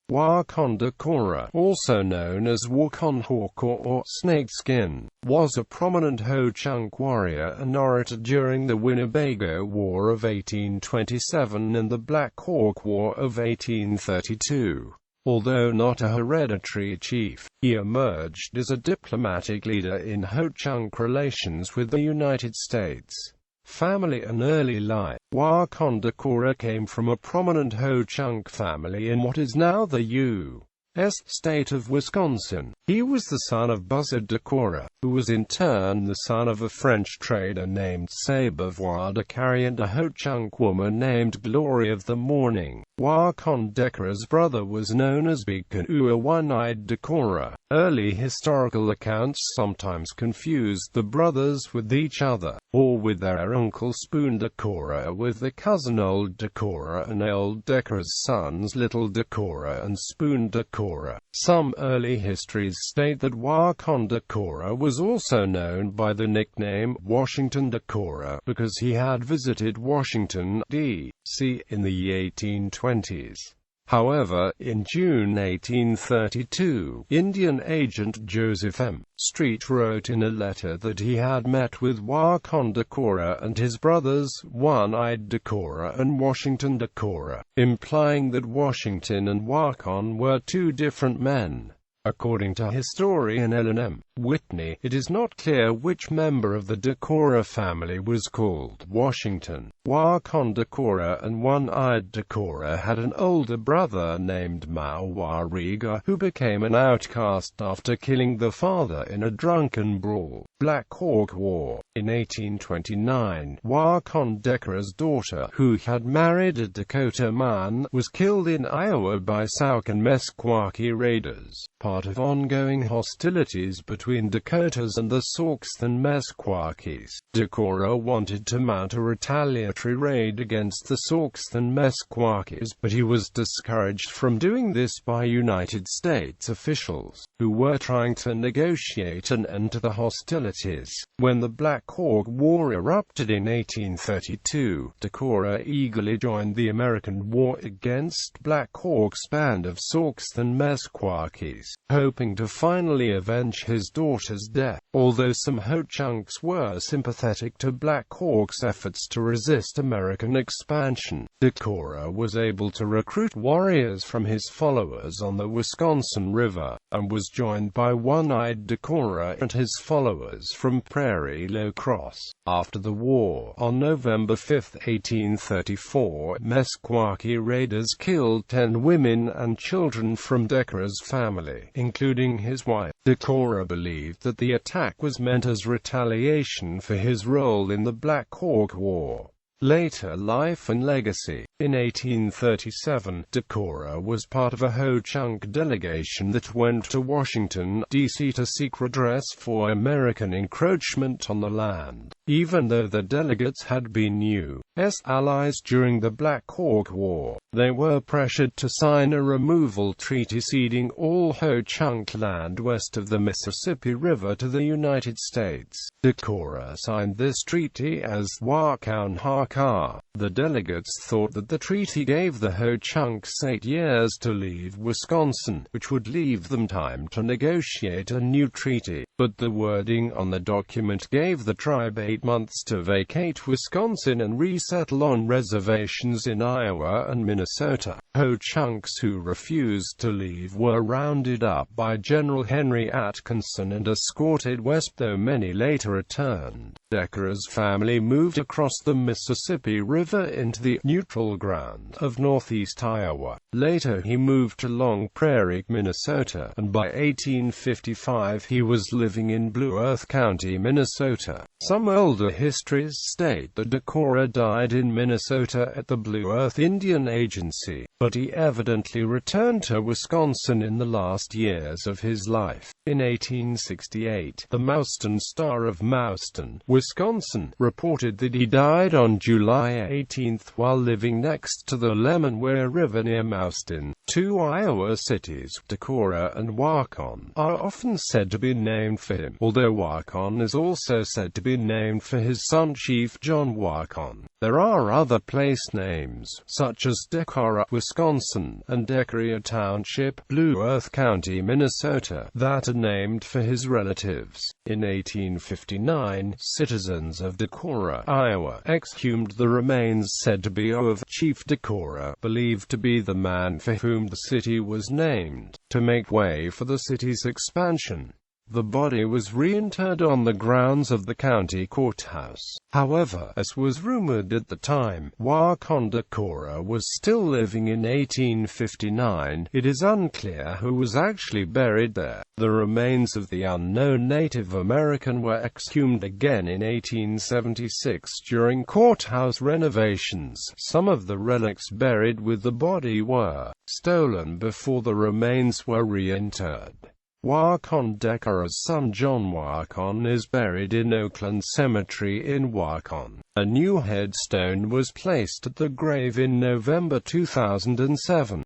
Waukon Decorah, also known as Wau-kon-haw-kaw or snakeskin, was a prominent Ho-chunk warrior and orator during the Winnebago War of 1827 and the Black Hawk War of 1832. Although not a hereditary chief, he emerged as a diplomatic leader in Ho-chunk relations with the United States. Family and early life. Waukon Decorah came from a prominent Ho-chunk family in what is now the U.S. state of Wisconsin. He was the son of Buzzard Decorah, who was in turn the son of a French trader named Sabevoir de Carry and a Ho-chunk woman named Glory of the Morning. Waukon Decorah's brother was known as Big Canoe or One-Eyed Decorah. Early historical accounts sometimes confused the brothers with each other, or with their uncle Spoon Decorah with the cousin Old Decorah and Old Decorah's sons Little Decorah and Spoon Decorah. Some early histories state that Waukon Decorah was also known by the nickname Washington Decorah because he had visited Washington, D.C. in the 1820s. However, in June 1832, Indian agent Joseph M. Street wrote in a letter that he had met with Waukon Decorah and his brothers, One-Eyed Decorah and Washington Decorah, implying that Washington and Waukon were two different men. According to historian Ellen M. Whitney, it is not clear which member of the Decorah family was called Washington. Waukon Decorah and One-Eyed Decorah had an older brother named Mawariga, who became an outcast after killing the father in a drunken brawl. Black Hawk War. In 1829, Waukon Decorah's daughter, who had married a Dakota man, was killed in Iowa by Sauk and Meskwaki raiders. Part of ongoing hostilities between Dakotas and the Sauks and Meskwakis, Decorah wanted to mount a retaliatory raid against the Sauks and Meskwakis, but he was discouraged from doing this by United States officials, who were trying to negotiate an end to the hostilities. When the Black Hawk War erupted in 1832, Decorah eagerly joined the American war against Black Hawk's band of Sauks and Meskwakis, hoping to finally avenge his daughter's death. Although some Ho-chunks were sympathetic to Black Hawk's efforts to resist American expansion, Decorah was able to recruit warriors from his followers on the Wisconsin River, and was joined by One-Eyed Decorah and his followers from Prairie La Crosse. After the war, on November 5, 1834, Meskwaki raiders killed 10 women and children from Decorah's family, including his wife. Decorah believed that the attack was meant as retaliation for his role in the Black Hawk War. Later life and legacy. In 1837, Decorah was part of a Ho-chunk delegation that went to Washington, D.C. to seek redress for American encroachment on the land. Even though the delegates had been U.S. allies during the Black Hawk War, they were pressured to sign a removal treaty ceding all Ho-chunk land west of the Mississippi River to the United States. Decorah signed this treaty as Wau-kon-haw-kaw. The delegates thought that the treaty gave the Ho-chunks 8 years to leave Wisconsin, which would leave them time to negotiate a new treaty. But the wording on the document gave the tribe 8 months to vacate Wisconsin and resettle on reservations in Iowa and Minnesota. Ho-chunks who refused to leave were rounded up by General Henry Atkinson and escorted west, though many later returned. Decorah's family moved across the Mississippi River into the neutral ground of northeast Iowa. Later he moved to Long Prairie, Minnesota, and by 1855 he was living in Blue Earth County, Minnesota. Some older histories state that Decorah died in Minnesota at the Blue Earth Indian Agency, but he evidently returned to Wisconsin in the last years of his life. In 1868, the Mauston Star of Mauston, Wisconsin, reported that he died on July 18 while living next to the Lemonware River near Mauston. Two Iowa cities, Decorah and Waukon, are often said to be named named for him, although Waukon is also said to be named for his son Chief John Waukon. There are other place names, such as Decorah, Wisconsin, and Decorah Township, Blue Earth County, Minnesota, that are named for his relatives. In 1859, citizens of Decorah, Iowa, exhumed the remains said to be of Chief Decorah, believed to be the man for whom the city was named, to make way for the city's expansion. The body was reinterred on the grounds of the county courthouse. However, as was rumored at the time, Waukon Decorah was still living in 1859. It is unclear who was actually buried there. The remains of the unknown Native American were exhumed again in 1876 during courthouse renovations. Some of the relics buried with the body were stolen before the remains were reinterred. Waukon Decorah's son John Waukon is buried in Oakland Cemetery in Waukon. A new headstone was placed at the grave in November 2007.